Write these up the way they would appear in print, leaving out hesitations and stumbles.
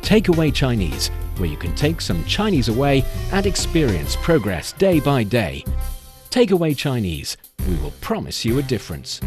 Takeaway Chinese, where you can take some Chinese away and experience progress day by day. Takeaway Chinese, we will promise you a difference.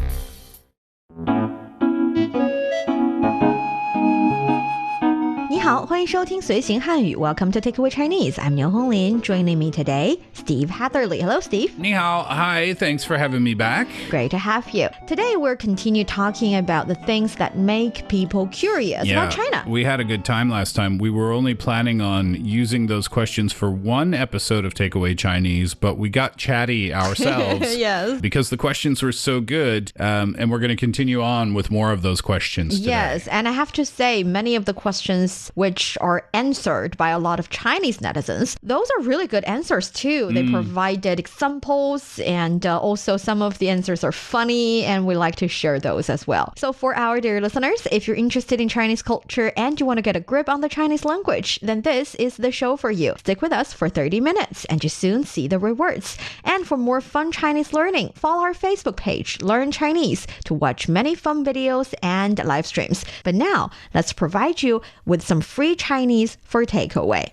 Welcome to Takeaway Chinese. I'm Niu Honglin. Joining me today, Steve Hatherley. Hello, Steve. Ni hao. Hi, thanks for having me back. Great to have you. Today, we'll continue talking about the things that make people curious about China. We had a good time last time. We were only planning on using those questions for one episode of Takeaway Chinese, but we got chatty ourselves. Yes. Because the questions were so good, and we're going to continue on with more of those questions today. Yes, and I have to say, many of the questions which are answered by a lot of Chinese netizens, those are really good answers too. They provided examples, and also some of the answers are funny, and we like to share those as well. So for our dear listeners, if you're interested in Chinese culture and you want to get a grip on the Chinese language, then this is the show for you. Stick with us for 30 minutes and you soon see the rewards. And for more fun Chinese learning, follow our Facebook page, Learn Chinese, to watch many fun videos and live streams. But now, let's provide you with some free Chinese for takeaway.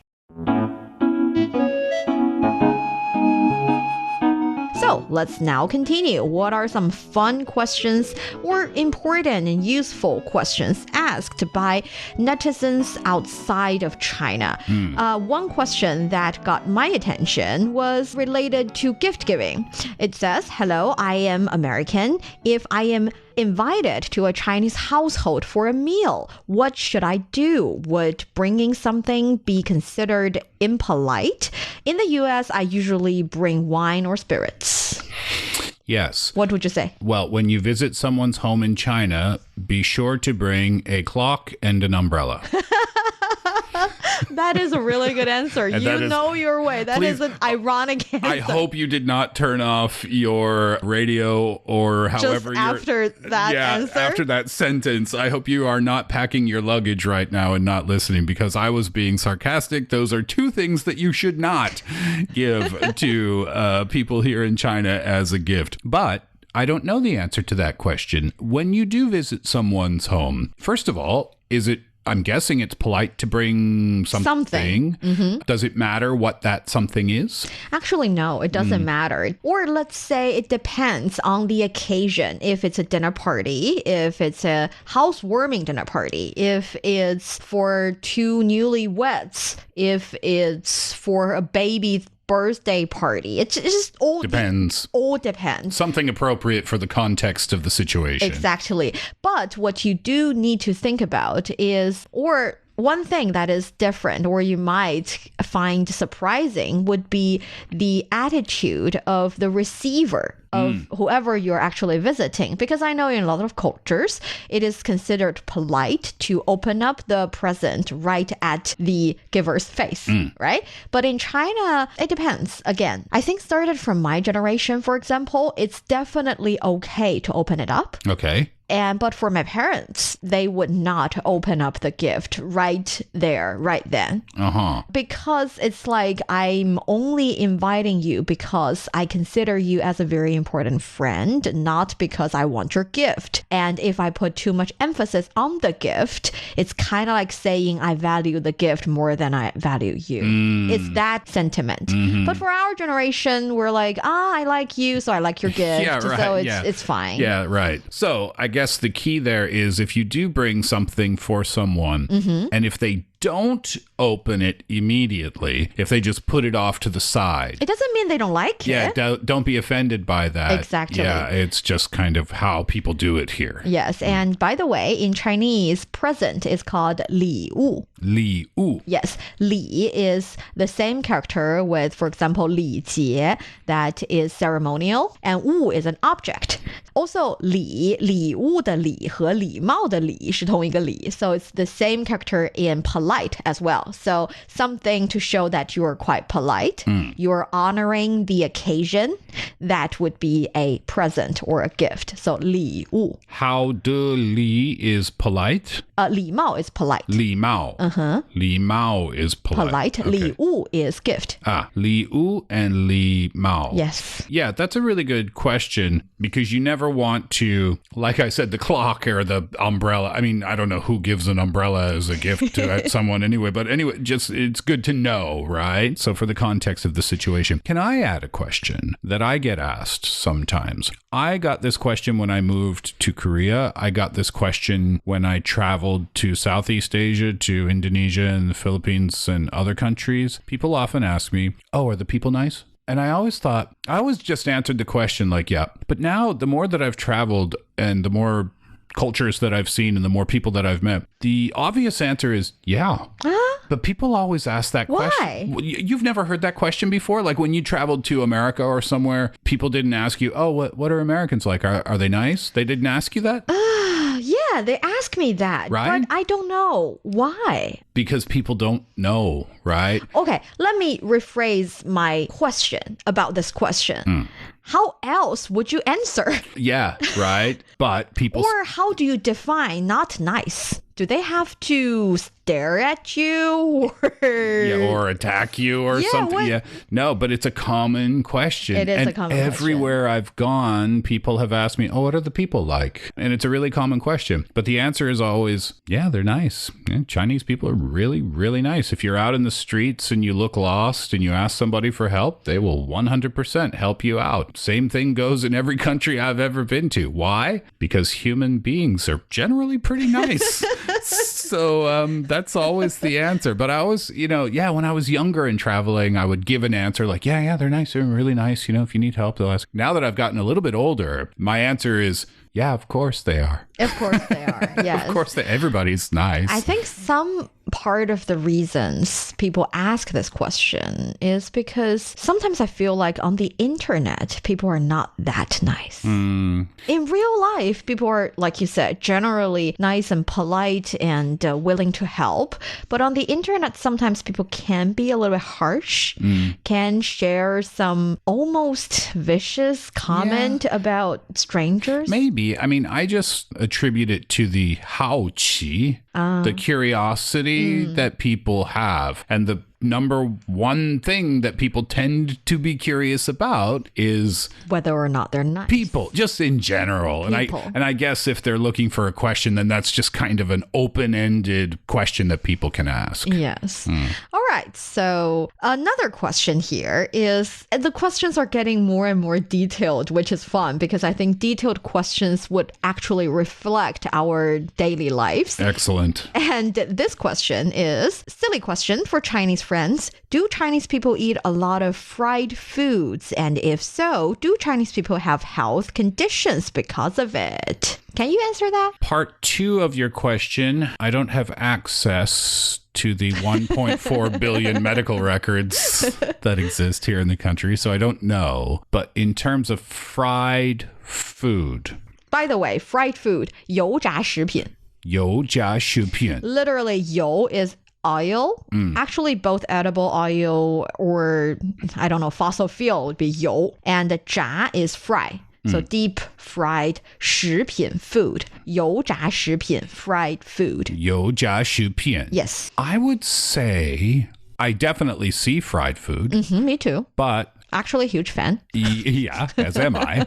So let's now continue. What are some fun questions or important and useful questions asked by netizens outside of China? One question that got my attention was related to gift giving. It says, hello, I am American. If I am invited to a Chinese household for a meal, what should I do? Would bringing something be considered impolite? In the US, I usually bring wine or spirits. Yes. What would you say? Well, when you visit someone's home in China, be sure to bring a clock and an umbrella. That is a really good answer. You know your way. That is an ironic answer. I hope you did not turn off your radio or however just after that answer. After that sentence. I hope you are not packing your luggage right now and not listening, because I was being sarcastic. Those are two things that you should not give to people here in China as a gift. But I don't know the answer to that question. When you do visit someone's home, first of all, I'm guessing it's polite to bring something. Mm-hmm. Does it matter what that something is? Actually, no, it doesn't matter. Or let's say it depends on the occasion. If it's a dinner party, if it's a housewarming dinner party, if it's for two newlyweds, if it's for a baby birthday party. It just all depends. All depends. Something appropriate for the context of the situation. Exactly. But what you do need to think about is, or one thing that is different or you might find surprising would be the attitude of the receiver of whoever you're actually visiting. Because I know in a lot of cultures, it is considered polite to open up the present right at the giver's face, right? But in China, it depends. Again, I think started from my generation, for example, it's definitely okay to open it up. Okay. But for my parents, they would not open up the gift right there, right then. Because it's like, I'm only inviting you because I consider you as a very important friend, not because I want your gift. And if I put too much emphasis on the gift, it's kind of like saying I value the gift more than I value you. It's that sentiment. But for our generation, we're like, I like you, so I like your gift. Yeah, right. So it's fine. Yeah, right. So I guess the key there is if you do bring something for someone, and if they don't open it immediately, if they just put it off to the side. It doesn't mean they don't like it. Yeah, don't be offended by that. Exactly. Yeah, it's just kind of how people do it here. Yes, and by the way, in Chinese, present is called 礼物. 礼物. Yes, 礼 is the same character with, for example, 礼节, that is ceremonial, and 物 is an object. Also, 礼物的礼和礼貌的礼是同一个礼, so it's the same character in polite as well. So something to show that you are quite polite, you are honoring the occasion, that would be a present or a gift. So 礼物. How do 礼 is polite? 礼貌 is polite. 礼貌. Li Mao is polite. Okay. Li Wu is gift. Li Wu and Li Mao. Yes. Yeah, that's a really good question because you never want to, like I said, the clock or the umbrella. I mean, I don't know who gives an umbrella as a gift to someone anyway. But anyway, just it's good to know, right? So for the context of the situation, can I add a question that I get asked sometimes? I got this question when I moved to Korea. I got this question when I traveled to Southeast Asia, to Indonesia and the Philippines and other countries. People often ask me, oh, are the people nice? And I always just answered the question like, yeah. But now the more that I've traveled and the more cultures that I've seen and the more people that I've met, the obvious answer is yeah. But people always ask that question. Why? You've never heard that question before? Like when you traveled to America or somewhere, people didn't ask you, oh, what are Americans like? Are they nice? They didn't ask you that? Yeah, they ask me that. Right? But I don't know. Why? Because people don't know, right? Okay, let me rephrase my question about this question. How else would you answer? Yeah, right. But people... Or how do you define not nice? Do they have to stare at you or attack you or something? What? Yeah. No, but it's a common question. It is a common question. Everywhere I've gone, people have asked me, oh, what are the people like? And it's a really common question. But the answer is always, yeah, they're nice. Yeah, Chinese people are really, really nice. If you're out in the streets and you look lost and you ask somebody for help, they will 100% help you out. Same thing goes in every country I've ever been to. Why? Because human beings are generally pretty nice. So that's always the answer. But I always, when I was younger and traveling, I would give an answer like, yeah, they're nice. They're really nice. If you need help, they'll ask. Now that I've gotten a little bit older, my answer is, yeah, of course they are. Of course they are, yes. Of course, everybody's nice. I think some part of the reasons people ask this question is because sometimes I feel like on the internet, people are not that nice. In real life, people are, like you said, generally nice and polite and willing to help. But on the internet, sometimes people can be a little bit harsh, can share some almost vicious comment about strangers. Maybe. I mean, I just attribute it to the 好奇, the curiosity that people have. And the number one thing that people tend to be curious about is whether or not they're nice. People, just in general. And I guess if they're looking for a question, then that's just kind of an open-ended question that people can ask. Yes. All right. So another question here is, the questions are getting more and more detailed, which is fun because I think detailed questions would actually reflect our daily lives. Excellent. And this question is, silly question for Chinese friends. Do Chinese people eat a lot of fried foods? And if so, do Chinese people have health conditions because of it? Can you answer that? Part 2 of your question, I don't have access to the 1.4 billion medical records that exist here in the country, so I don't know. But in terms of fried food... By the way, fried food, 油炸食品. 油炸食品. Literally, 油 is oil. Actually, both edible oil or, I don't know, fossil fuel would be 油. And 炸 is fry. So deep fried 食品 food. 油炸食品 fried food. 油炸食品. Yes. I would say I definitely see fried food. Me too. But actually a huge fan. Yeah, as am I.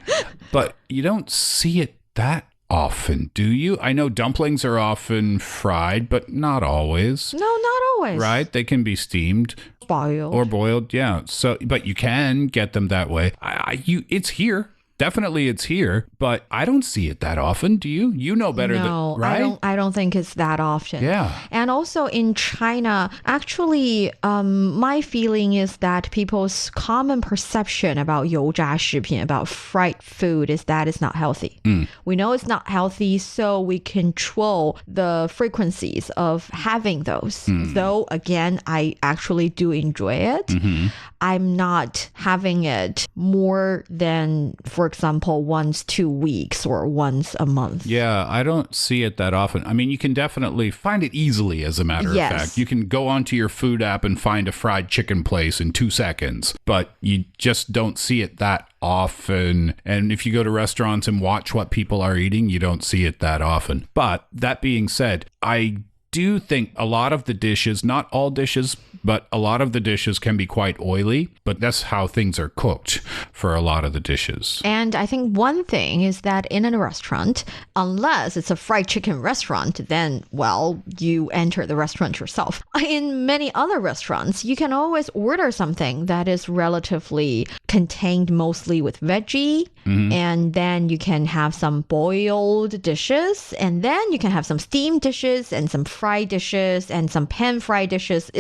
But you don't see it that often, do you? I know dumplings are often fried, but not always. No, not always. Right? They can be steamed. Boiled. Or boiled, yeah. So, but you can get them that way. It's here. Definitely it's here, but I don't see it that often. Do you? You know better than, right? I don't think it's that often. Yeah. And also in China, actually, my feeling is that people's common perception about 油炸食品, about fried food, is that it's not healthy. We know it's not healthy, so we control the frequencies of having those. Though, again, I actually do enjoy it. I'm not having it more than, for example, once 2 weeks or once a month. Yeah, I don't see it that often. I mean, you can definitely find it easily, as a matter of fact. You can go onto your food app and find a fried chicken place in 2 seconds, but you just don't see it that often. And if you go to restaurants and watch what people are eating, you don't see it that often. But that being said, I do think a lot of the dishes, not all dishes, but a lot of the dishes can be quite oily, but that's how things are cooked for a lot of the dishes. And I think one thing is that in a restaurant, unless it's a fried chicken restaurant, then, well, you enter the restaurant yourself. In many other restaurants, you can always order something that is relatively contained mostly with veggie, and then you can have some boiled dishes, and then you can have some steamed dishes and some fried dishes and some pan-fried dishes.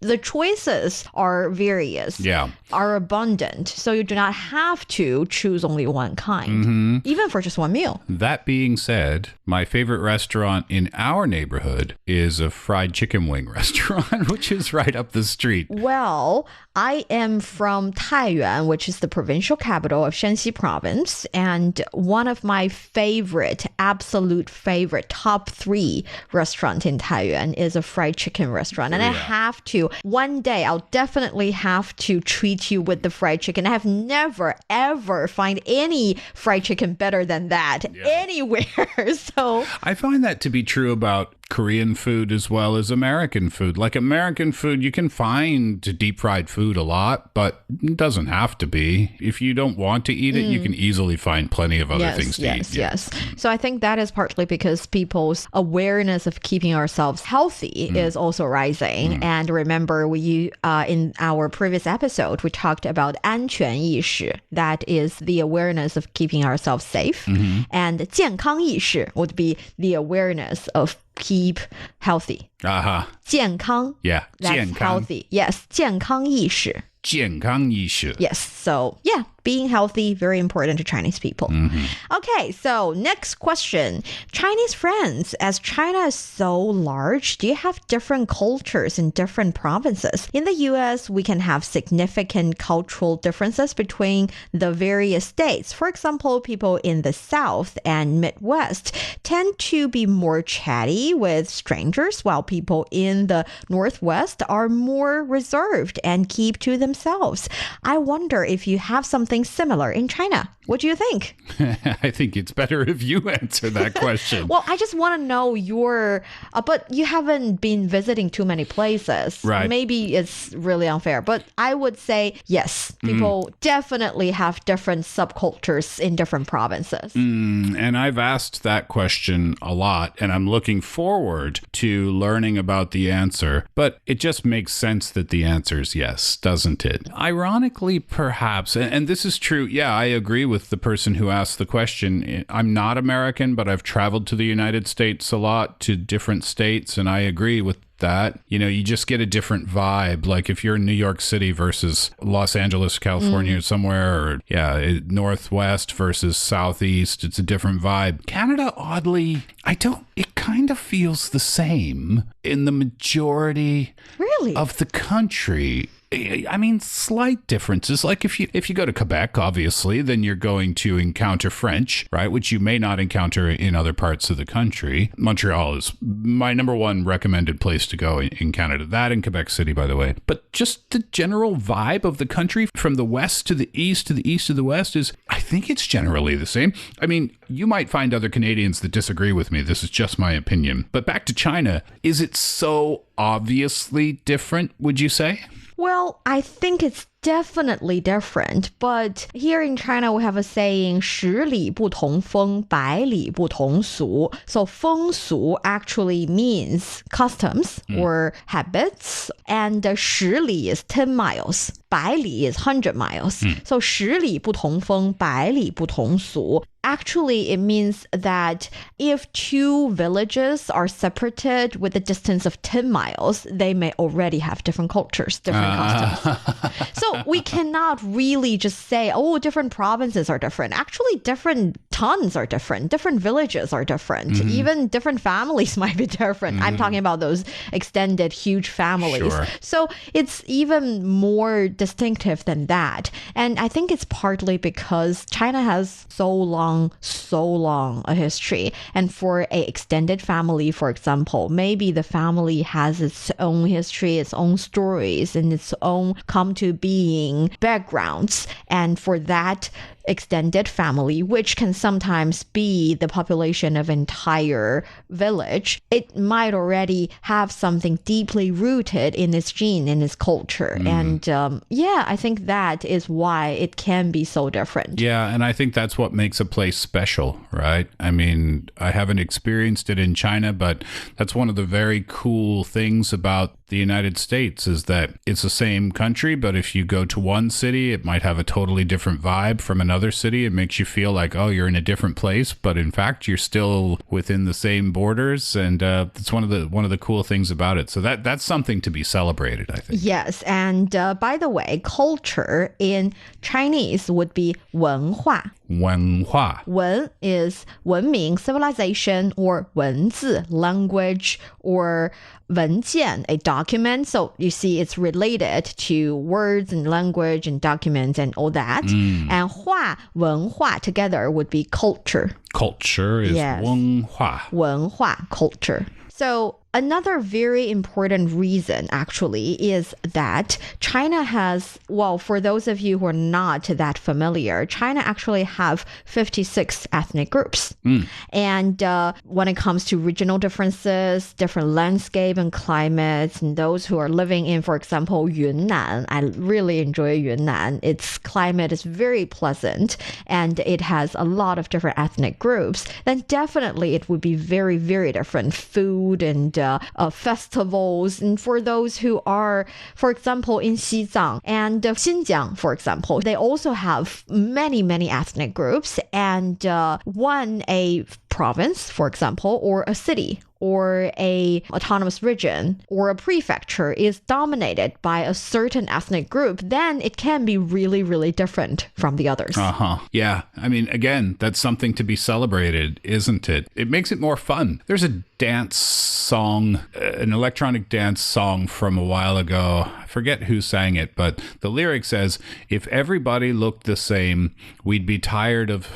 The choices are various, are abundant, so you do not have to choose only one kind, even for just one meal. That being said, my favorite restaurant in our neighborhood is a fried chicken wing restaurant, which is right up the street. Well, I am from Taiyuan, which is the provincial capital of Shanxi province, and one of my absolute favorite, top 3 restaurant in Taiyuan is a fried chicken restaurant. And I have to, one day, I'll definitely have to treat you with the fried chicken. I have never, ever find any fried chicken better than that anywhere. So I find that to be true about Korean food as well as American food. Like American food, you can find deep fried food a lot, but it doesn't have to be. If you don't want to eat it, you can easily find plenty of other things to eat. Yes. So I think that is partly because people's awareness of keeping ourselves healthy is also rising. And remember, we in our previous episode, we talked about 安全意识. That is the awareness of keeping ourselves safe. And 健康意识 would be the awareness of keep healthy. 健康 Yeah. That's 健康 healthy. Yes. 健康意识. 健康意识 Yes. So, being healthy, very important to Chinese people. Okay, so next question. Chinese friends, as China is so large, do you have different cultures in different provinces? In the US, we can have significant cultural differences between the various states. For example, people in the South and Midwest tend to be more chatty with strangers, while people in the Northwest are more reserved and keep to themselves. I wonder if you have something similar in China. What do you think? I think it's better if you answer that question. Well, I just want to know your, but you haven't been visiting too many places. Right. Maybe it's really unfair, but I would say yes, people definitely have different subcultures in different provinces. And I've asked that question a lot, and I'm looking forward to learning about the answer, but it just makes sense that the answer is yes, doesn't it? Ironically, perhaps, and this is true, I agree with the person who asked the question. I'm not American, but I've traveled to the United States a lot, to different states, and I agree with that. You just get a different vibe. Like if you're in New York City versus Los Angeles, California, or somewhere, or Northwest versus Southeast, it's a different vibe. Canada, oddly, it kind of feels the same in the majority of the country. I mean, slight differences. Like if you go to Quebec, obviously, then you're going to encounter French, right? Which you may not encounter in other parts of the country. Montreal is my number 1 recommended place to go in Canada. That in Quebec City, by the way. But just the general vibe of the country from the west to the east to the east to the west is, I think it's generally the same. I mean, you might find other Canadians that disagree with me. This is just my opinion. But back to China, is it so obviously different, would you say? Well, I think it's definitely different, but here in China we have a saying 十里不同风,百里不同俗. So 风俗 actually means customs or habits, and 十里 is 10 miles. 百里 is 100 miles. So 十里不同风,百里不同俗. Actually, it means that if 2 villages are separated with a distance of 10 miles, they may already have different cultures, different customs. So we cannot really just say, different provinces are different. Actually, different towns are different. Different villages are different. Even different families might be different. I'm talking about those extended, huge families. Sure. So it's even more distinctive than that. And I think it's partly because China has so long a history. And for a extended family, for example, maybe the family has its own history, its own stories, and its own come to be varying backgrounds. And for that extended family, which can sometimes be the population of entire village, it might already have something deeply rooted in its gene, in its culture. And I think that is why it can be so different. Yeah, and I think that's what makes a place special, right? I mean, I haven't experienced it in China, but that's one of the very cool things about the United States is that it's the same country, but if you go to one city, it might have a totally different vibe from another city. It makes you feel like, oh, you're in a different place, but in fact, you're still within the same borders, and it's one of the cool things about it. So that's something to be celebrated, I think. Yes, and by the way, culture in Chinese would be 文化. 文化. 文 is 文明, civilization, or 文字, language, or 文件, a document. So you see, it's related to words and language and documents and all that. And 化, 文化 together would be culture. Culture is 文化. 文化, culture. So another very important reason, actually, is that China has, well, for those of you who are not that familiar, China actually have 56 ethnic groups. And when it comes to regional differences, different landscape and climates, and those who are living in, for example, Yunnan, I really enjoy Yunnan. Its climate is very pleasant, and it has a lot of different ethnic groups. Then definitely it would be very, very different food and festivals. And for those who are, for example, in Xizang and Xinjiang, for example, they also have many, many ethnic groups. And a province, for example, or a city, or a autonomous region, or a prefecture is dominated by a certain ethnic group, then it can be really, really different from the others. Yeah. I mean, again, that's something to be celebrated, isn't it? It makes it more fun. There's a dance song, an electronic dance song from a while ago. I forget who sang it, but the lyric says, if everybody looked the same, we'd be tired of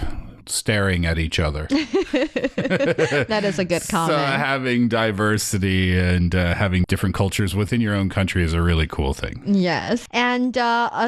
staring at each other. That is a good comment. So having diversity and having different cultures within your own country is a really cool thing. Yes. And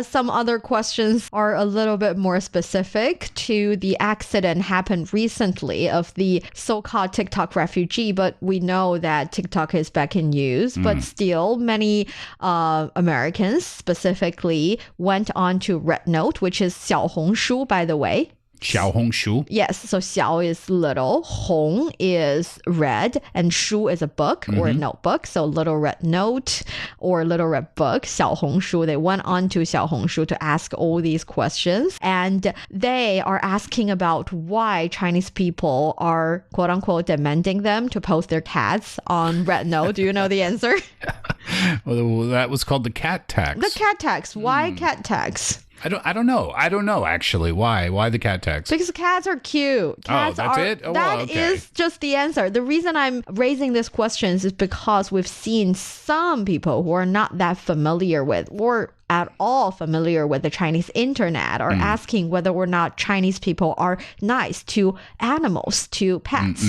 some other questions are a little bit more specific to the accident happened recently of the so-called TikTok refugee, but we know that TikTok is back in use, but still many Americans specifically went on to Red Note, which is 小红书, by the way. 小红书. Yes, so 小 is little, 红 is red, and 书 is a book or a notebook. So little red note or little red book, 小红书. They went on to 小红书 to ask all these questions. And they are asking about why Chinese people are, quote unquote, demanding them to post their cats on Red Note. Do you know the answer? Well, that was called the cat tax. The cat tax. Why cat tax? I don't know. I don't know, actually. Why the cat tax? Because cats are cute. Cats that's it? Oh, well, that okay. is just the answer. The reason I'm raising these questions is because we've seen some people who are not that familiar with or at all familiar with the Chinese internet are asking whether or not Chinese people are nice to animals, to pets.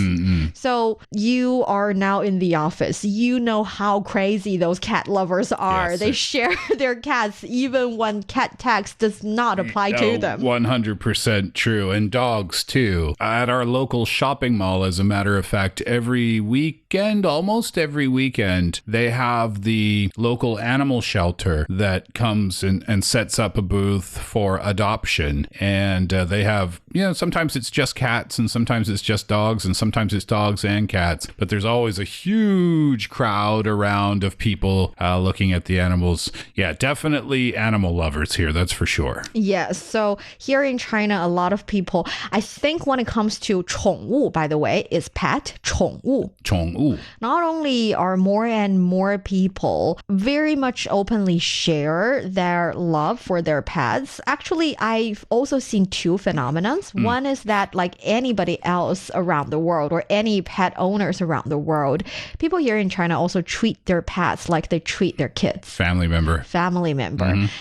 So you are now in the office. You know how crazy those cat lovers are. Yes, they share their cats even when cat tax does not apply to them. 100% true. And dogs, too. At our local shopping mall, as a matter of fact, every weekend, almost every weekend, they have the local animal shelter that comes and sets up a booth for adoption. And they have, sometimes it's just cats and sometimes it's just dogs and sometimes it's dogs and cats. But there's always a huge crowd around of people looking at the animals. Yeah, definitely animal lovers here. That's for sure. Yes. So here in China, a lot of people, I think when it comes to 宠物, by the way, is pet, 宠物. 宠物. Not only are more and more people very much openly share their love for their pets. Actually, I've also seen two phenomenons. One is that like anybody else around the world or any pet owners around the world, people here in China also treat their pets like they treat their kids. Family member.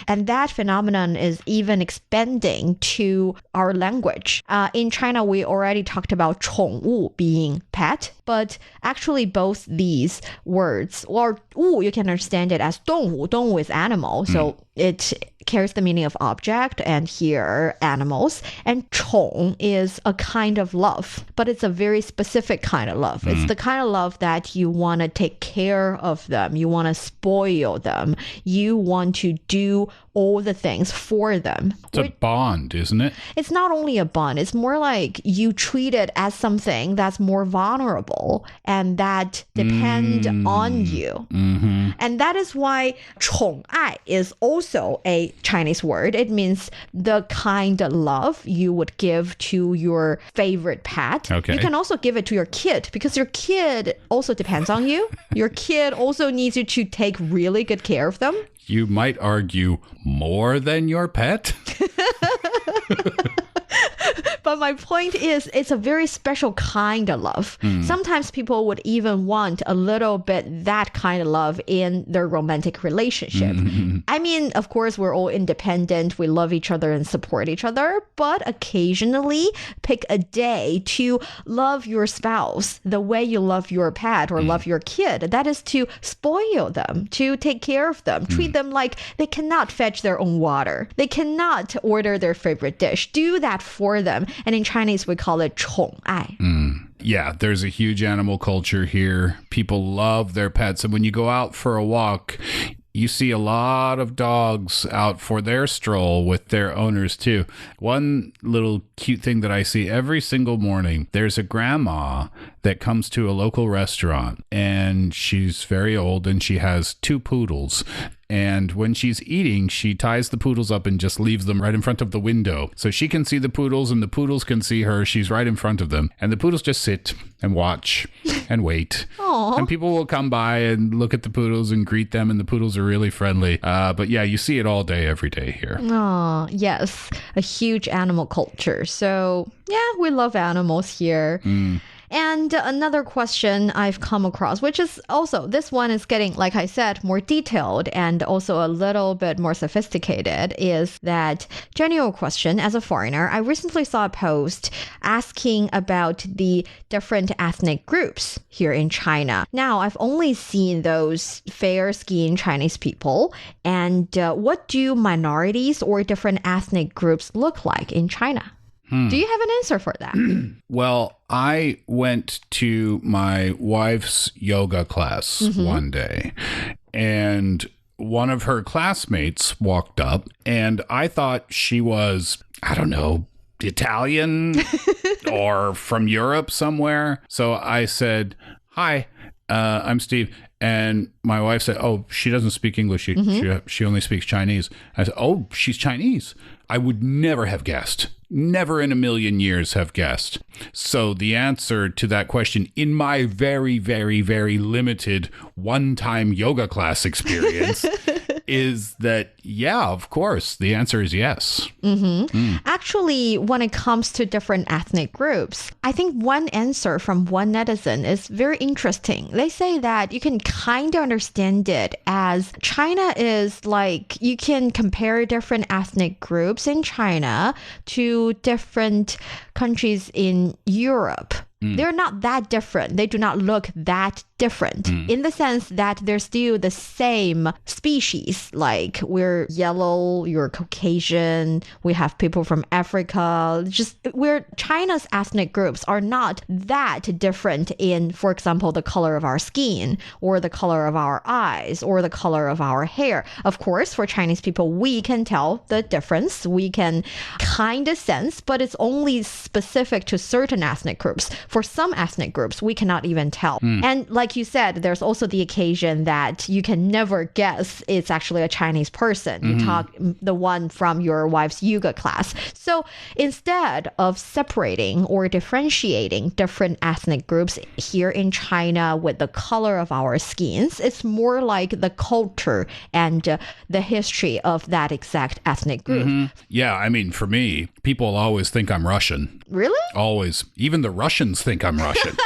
And that phenomenon is even expanding to our language. In China, we already talked about 宠物 being pet But actually both these words, or you can understand it as 动物. 动物 is animal. So it carries the meaning of object, and here animals. And 宠 is a kind of love, but it's a very specific kind of love. It's the kind of love that you want to take care of them. You want to spoil them. You want to do all the things for them. It's a bond, isn't it? It's not only a bond. It's more like you treat it as something that's more vulnerable and that depend on you. And that is why 宠爱 is also a Chinese word. It means the kind of love you would give to your favorite pet. Okay. You can also give it to your kid because your kid also depends on you. Your kid also needs you to take really good care of them. You might argue more than your pet. But my point is, it's a very special kind of love. Sometimes people would even want a little bit that kind of love in their romantic relationship. I mean, of course, we're all independent. We love each other and support each other. But occasionally, pick a day to love your spouse the way you love your pet or love your kid. That is to spoil them, to take care of them, treat them like they cannot fetch their own water. They cannot order their favorite dish. Do that for them. And in Chinese, we call it 宠爱. Yeah, there's a huge animal culture here. People love their pets. And when you go out for a walk, you see a lot of dogs out for their stroll with their owners too. One little cute thing that I see every single morning, there's a grandma that comes to a local restaurant, and she's very old and she has 2 poodles. And when she's eating, she ties the poodles up and just leaves them right in front of the window. So she can see the poodles and the poodles can see her. She's right in front of them. And the poodles just sit and watch and wait. Aww. And people will come by and look at the poodles and greet them. And the poodles are really friendly. But yeah, you see it all day, every day here. Oh, yes. A huge animal culture. So yeah, we love animals here. And another question I've come across, which is also, this one is getting, like I said, more detailed and also a little bit more sophisticated, is that general question, as a foreigner, I recently saw a post asking about the different ethnic groups here in China. Now, I've only seen those fair-skinned Chinese people. And what do minorities or different ethnic groups look like in China? Do you have an answer for that? Well, I went to my wife's yoga class one day, and one of her classmates walked up, and I thought she was, I don't know, Italian or from Europe somewhere. So I said, "Hi, I'm Steve." And my wife said, "Oh, she doesn't speak English. She only speaks Chinese." I said, "Oh, she's Chinese." I would never have guessed. Never in a million years have guessed. So the answer to that question, in my very, very, very limited one-time yoga class experience, is that, yeah, of course, the answer is yes. Actually, when it comes to different ethnic groups, I think one answer from one netizen is very interesting. They say that you can kind of understand it as China is like, you can compare different ethnic groups in China to different countries in Europe. They're not that different. They do not look that different in the sense that they're still the same species. Like, we're yellow, you're Caucasian, we have people from Africa. Just where China's ethnic groups are not that different in, for example, the color of our skin or the color of our eyes or the color of our hair. Of course, for Chinese people, we can tell the difference. We can kind of sense, but it's only specific to certain ethnic groups. For some ethnic groups, we cannot even tell. And like you said, there's also the occasion that you can never guess it's actually a Chinese person. You talk the one from your wife's yoga class. So instead of separating or differentiating different ethnic groups here in China with the color of our skins, it's more like the culture and the history of that exact ethnic group. Yeah, I mean, for me, people always think I'm Russian. Really? Always. Even the Russians think I'm Russian.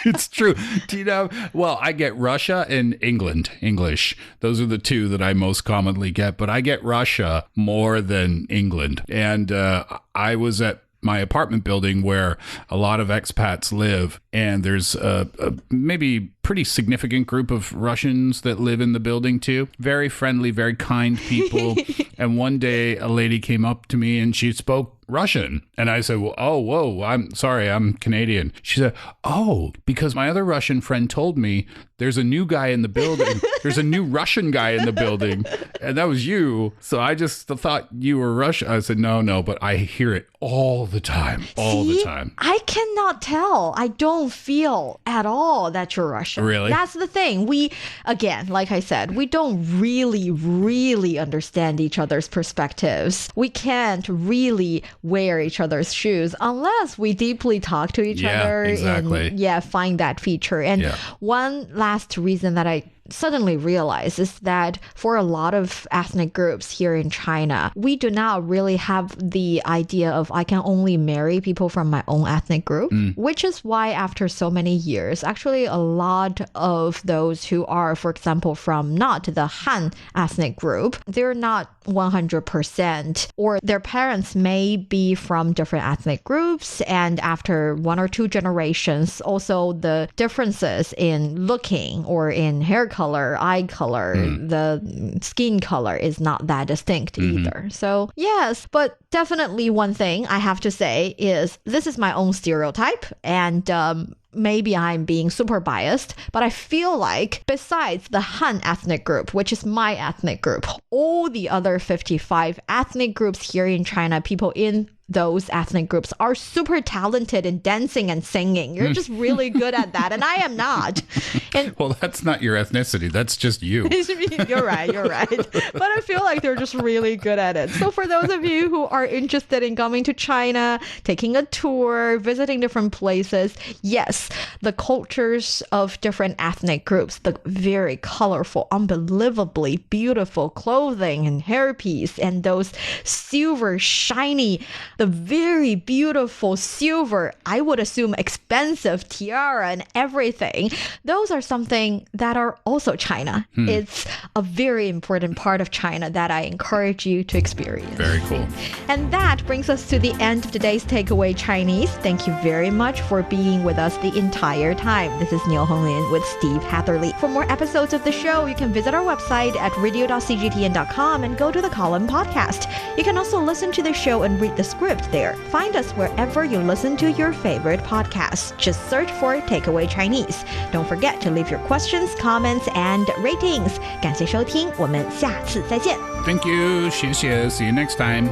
It's true. Do you know? Well, I get Russia and English. Those are the two that I most commonly get, but I get Russia more than England. And I was at my apartment building where a lot of expats live, and there's a maybe pretty significant group of Russians that live in the building too. Very friendly, very kind people. And one day a lady came up to me and she spoke Russian. And I said, well, oh, whoa, I'm sorry, I'm Canadian. She said, oh, because my other Russian friend told me there's a new guy in the building. There's a new Russian guy in the building. And that was you. So I just thought you were Russian. I said, no, but I hear it all the time, the time. I cannot tell. I don't feel at all that you're Russian. Really? That's the thing. We, again, like I said, we don't really understand each other's perspectives. We can't really wear each other's shoes unless we deeply talk to each other. Exactly. And find that feature. And one last reason that I suddenly realize is that for a lot of ethnic groups here in China, we do not really have the idea of I can only marry people from my own ethnic group, which is why after so many years, actually a lot of those who are, for example, from not the Han ethnic group, they're not 100%, or their parents may be from different ethnic groups, and after one or two generations, also the differences in looking or in hair color, eye color, the skin color is not that distinct either. So yes, but definitely one thing I have to say is this is my own stereotype, and maybe I'm being super biased, but I feel like besides the Han ethnic group, which is my ethnic group, all the other 55 ethnic groups here in China, people in those ethnic groups are super talented in dancing and singing. You're just really good at that, and I am not. And well, that's not your ethnicity. That's just you. You're right. But I feel like they're just really good at it. So for those of you who are interested in coming to China, taking a tour, visiting different places, yes, the cultures of different ethnic groups, the very colorful, unbelievably beautiful clothing and hairpiece, and those silver, shiny, the very beautiful silver, I would assume expensive tiara and everything. Those are something that are also China. It's a very important part of China that I encourage you to experience. Very cool. And that brings us to the end of today's Takeaway Chinese. Thank you very much for being with us the entire time. This is Niu Honglin with Steve Hatherley. For more episodes of the show, you can visit our website at radio.cgtn.com and go to the column podcast. You can also listen to the show and read the script there. Find us wherever you listen to your favorite podcasts. Just search for Takeaway Chinese. Don't forget to leave your questions, comments, and ratings. 感谢收听，我们下次再见。 Thank you. 谢谢. See you next time.